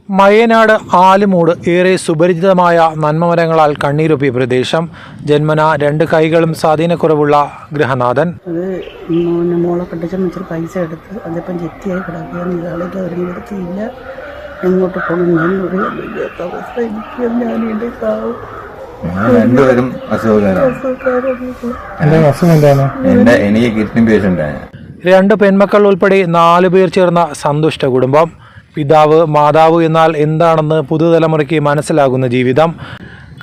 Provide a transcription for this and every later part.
മയ്യനാട് ആലുമൂട് ഏറെ സുപരിചിതമായ നന്മമരങ്ങളാൽ കണ്ണീരൊപ്പിയ പ്രദേശം. ജന്മന 2 കൈകളും സ്വാധീനക്കുറവുള്ള ഗൃഹനാഥൻ. മോളെ കെട്ടിച്ച പൈസ എടുത്ത് അതിപ്പം ചെത്തിയായി കിടക്കുകയാണ്. ഇയാളേക്ക് അവരും എടുത്തില്ല. എങ്ങോട്ട് പോകണം ഞാനൊരു അവസ്ഥ. എനിക്ക് ഞാനെൻ്റെ കാവും രണ്ടുപേരും എനിക്ക് കിഡ്നി പേഷ്യൻ്റാണ്. 2 പെൺമക്കൾ ഉൾപ്പെടെ 4 പേർ ചേർന്ന സന്തുഷ്ട കുടുംബം. പിതാവ് മാതാവ് എന്നാൽ എന്താണെന്ന് പുതുതലമുറയ്ക്ക് മനസ്സിലാകുന്ന ജീവിതം.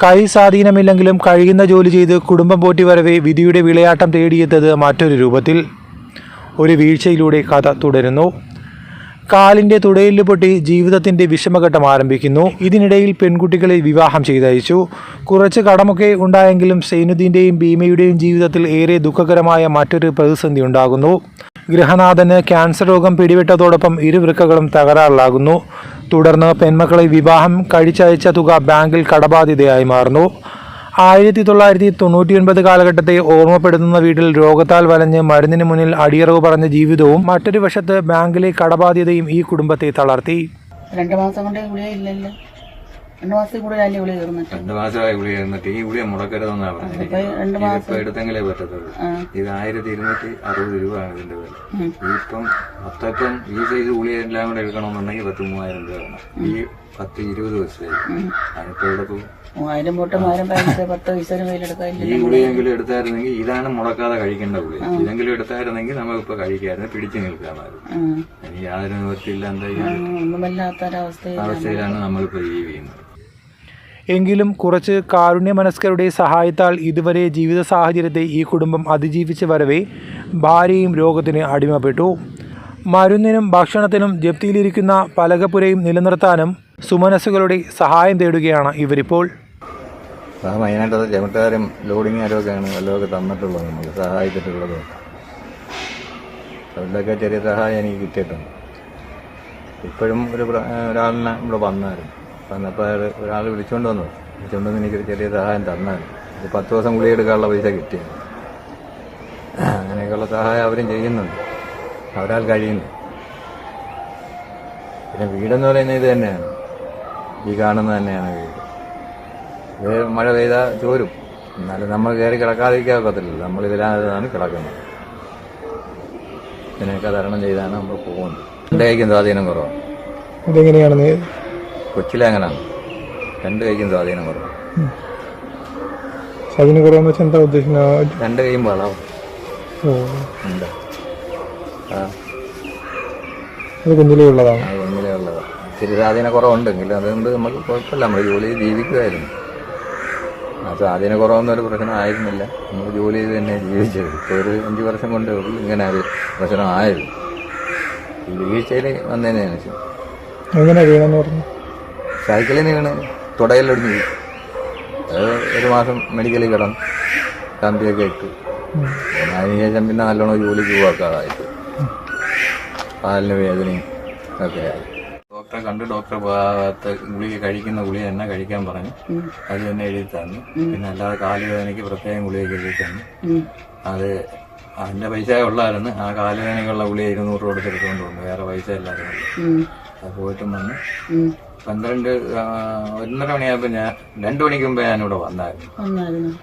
കൈ സ്വാധീനമില്ലെങ്കിലും കഴിയുന്ന ജോലി ചെയ്ത് കുടുംബം പോറ്റി വരവേ വിധിയുടെ വിളയാട്ടം തേടിയെത്തത് മറ്റൊരു രൂപത്തിൽ. ഒരു വീഴ്ചയിലൂടെ കഥ തുടരുന്നു. കാലിൻ്റെ തുടയിൽ പൊട്ടി ജീവിതത്തിൻ്റെ വിഷമഘട്ടം ആരംഭിക്കുന്നു. ഇതിനിടയിൽ പെൺകുട്ടികളെ വിവാഹം ചെയ്തയച്ചു. കുറച്ച് കടമൊക്കെ ഉണ്ടായെങ്കിലും സൈനുദ്ദീൻ്റെയും ഭീമയുടെയും ജീവിതത്തിൽ ഏറെ ദുഃഖകരമായ മറ്റൊരു പ്രതിസന്ധി ഉണ്ടാകുന്നു. ഗൃഹനാഥന് ക്യാൻസർ രോഗം പിടിപെട്ടതോടൊപ്പം ഇരുവൃക്കകളും തകരാറിലാകുന്നു. തുടർന്ന് പെൺമക്കളെ വിവാഹം കഴിച്ചയച്ച തുക ബാങ്കിൽ കടബാധ്യതയായി മാറുന്നു. 1999 കാലഘട്ടത്തെ ഓർമ്മപ്പെടുത്തുന്ന വീട്ടിൽ രോഗത്താൽ വലഞ്ഞ് മരുന്നിന് മുന്നിൽ അടിയറവ് പറഞ്ഞ ജീവിതവും മറ്റൊരു വശത്ത് ബാങ്കിലെ കടബാധ്യതയും ഈ കുടുംബത്തെ തളർത്തി. 2 മാസം കൊണ്ടേ ഗുളികയില്ലല്ലോ. 2 മാസത്തിൽ കൂടുതലല്ലേ ഗുളിക കയറുന്നിട്ട്. 2 മാസമായി ഗുളിക കയറുന്നിട്ട് ഈ ഗുളിക മുടക്കരുതെന്നാ പറഞ്ഞത്. ഇപ്പൊ എടുത്തെങ്കിലേ പറ്റത്തുള്ളൂ. ഇത് 1260 രൂപയാണ് ഇതിന്റെ വില. ഇപ്പം മൊത്തം ഈ സൈസ് ഗുളിക എല്ലാം കൂടെ എടുക്കണമെന്നുണ്ടെങ്കിൽ 3000 രൂപ വേണം. ഈ 10-20 ദിവസമായി അതിപ്പോ ഇവിടെ പോകും. 3000 പോട്ട് 1000 10 പൈസ കയ്യിലെടുക്കാൻ. ഈ ഗുളിയെങ്കിലും എടുത്തായിരുന്നെങ്കിൽ ഇതാണ് മുടക്കാതെ കഴിക്കേണ്ട ഗുളിക. ഇതെങ്കിലും എടുത്തായിരുന്നെങ്കിൽ നമുക്കിപ്പോ കഴിക്കായിരുന്നു, പിടിച്ചു നിൽക്കാമായിരുന്നു. എനിക്ക് യാതൊരു നിവൃത്തിയില്ല. അവസ്ഥയിലാണ് നമ്മളിപ്പോ ജീവിക്കുന്നത്. എങ്കിലും കുറച്ച് കാരുണ്യമനസ്കരുടെ സഹായത്താൽ ഇതുവരെ ജീവിത സാഹചര്യത്തെ ഈ കുടുംബം അതിജീവിച്ച് വരവേ ഭാര്യയും രോഗത്തിന് അടിമപ്പെട്ടു. മരുന്നിനും ഭക്ഷണത്തിനും ജപ്തിയിലിരിക്കുന്ന പലകപ്പുരയും നിലനിർത്താനും സുമനസ്സുകളുടെ സഹായം തേടുകയാണ് ഇവരിപ്പോൾ. വയനാട്ടിലെ ചെമട്ടുകാരും ലോഡിങ് ആരൊക്കെയാണ് വല്ലതൊക്കെ തന്നിട്ടുള്ളത്, നമുക്ക് സഹായിച്ചിട്ടുള്ളത്. അവരുടെയൊക്കെ ചെറിയ സഹായം എനിക്ക് കിട്ടിയിട്ടുണ്ട്. ഇപ്പോഴും ഒരാളിനെ ഇവിടെ വന്നായിരുന്നു. വന്നപ്പോൾ ഒരാൾ വിളിച്ചുകൊണ്ടുവന്ന് എനിക്കൊരു ചെറിയ സഹായം തന്നായിരുന്നു. 10 ദിവസം ഗുളിക എടുക്കാനുള്ള പൈസ കിട്ടിയത്. അങ്ങനെയൊക്കെയുള്ള സഹായം അവരും ചെയ്യുന്നുണ്ട്, അവരാൽ കഴിയുന്നു. പിന്നെ വീടെന്ന് പറയുന്നത് ഇത് തന്നെയാണ്, ഈ കാണുന്നത് തന്നെയാണ് വീട്. ഇത് മഴ പെയ്താൽ ചോരും, എന്നാലും നമ്മൾ കയറി കിടക്കാതിരിക്കാൻ ഒക്കത്തില്ലല്ലോ. നമ്മൾ ഇതിലാണ് കിടക്കുന്നത്. ഇതിനൊക്കെ തരണം ചെയ്താണ് നമ്മൾ പോകുന്നത്. എൻ്റെ കൈക്കും സ്വാധീനം കുറവാണ്. അതെങ്ങനെയാണ്? കൊച്ചിലെ അങ്ങനെയാണ്, 2 കൈക്കും സ്വാധീനം കുറവാണ്. സ്വാധീനം കുറവെന്ന് വെച്ചാൽ എന്താ ഉദ്ദേശിക്കുന്നത്? 2 കൈയും വളവും ഉണ്ട്. അത് കുഞ്ഞിലേ ഉള്ളതാണ്. കുഞ്ഞിലേ ഉള്ളതാണ്. ഇച്ചിരി സ്വാധീന കുറവുണ്ടെങ്കിലും അതുകൊണ്ട് നമുക്ക് കുഴപ്പമില്ല. നമ്മൾ ജോലി ചെയ്ത് ജീവിക്കുമായിരുന്നു. ആ സ്വാധീന കുറവൊന്നും പ്രശ്നമായിരുന്നില്ല. നമ്മൾ ജോലി ചെയ്ത് തന്നെ ജീവിച്ചത്. ഇപ്പോൾ ഒരു 5 വർഷം കൊണ്ട് ഇങ്ങനെ ഒരു പ്രശ്നമായിരുന്നു. ഈ വീഴ്ചയിൽ വന്നതിന് ശേഷം. എങ്ങനെ വീണെന്ന് പറഞ്ഞു? സൈക്കിളിൽ വീണ് തുടയിലൊടിഞ്ഞു പോയി. അത് 1 മാസം മെഡിക്കലിൽ കിടന്നു, കമ്പിയൊക്കെ ഇട്ടു. അതിനുശേഷം പിന്നെ നല്ലോണം ജോലിക്ക് പോകാതായിട്ട് കാലിന് വേദനയും ഒക്കെ ആയി. ഡോക്ടറെ കണ്ട് ഡോക്ടറെ ഗുളിക കഴിക്കുന്ന ഗുളിക തന്നെ കഴിക്കാൻ പറഞ്ഞു. അത് തന്നെ എഴുതി തന്നു. പിന്നെ അല്ലാതെ കാലുവേദനയ്ക്ക് പ്രത്യേകം ഗുളിക എഴുതി തന്നു. അത് അതിന്റെ പൈസ ഉള്ളായിരുന്നു. ആ കാലുവേദനയ്ക്കുള്ള ഗുളിക 200 കൊടുത്തെടുത്തുകൊണ്ട് വന്നു. വേറെ പൈസ ഇല്ലായിരുന്നു. അത് പോയിട്ടും വന്ന് 1:30 മണിയായപ്പോ ഞാൻ 2 മണിക്ക് മുമ്പേ ഞാനിവിടെ വന്നായിരുന്നു.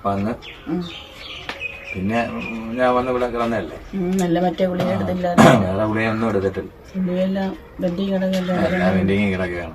വന്ന് പിന്നെ ഞാൻ വന്ന് ഇവിടെ കിടന്നല്ലേ. വേറെ ഗുളിയൊന്നും എടുത്തിട്ടില്ല. എല്ലാം വെന്റിങ് കിടക്കുകയാണ്.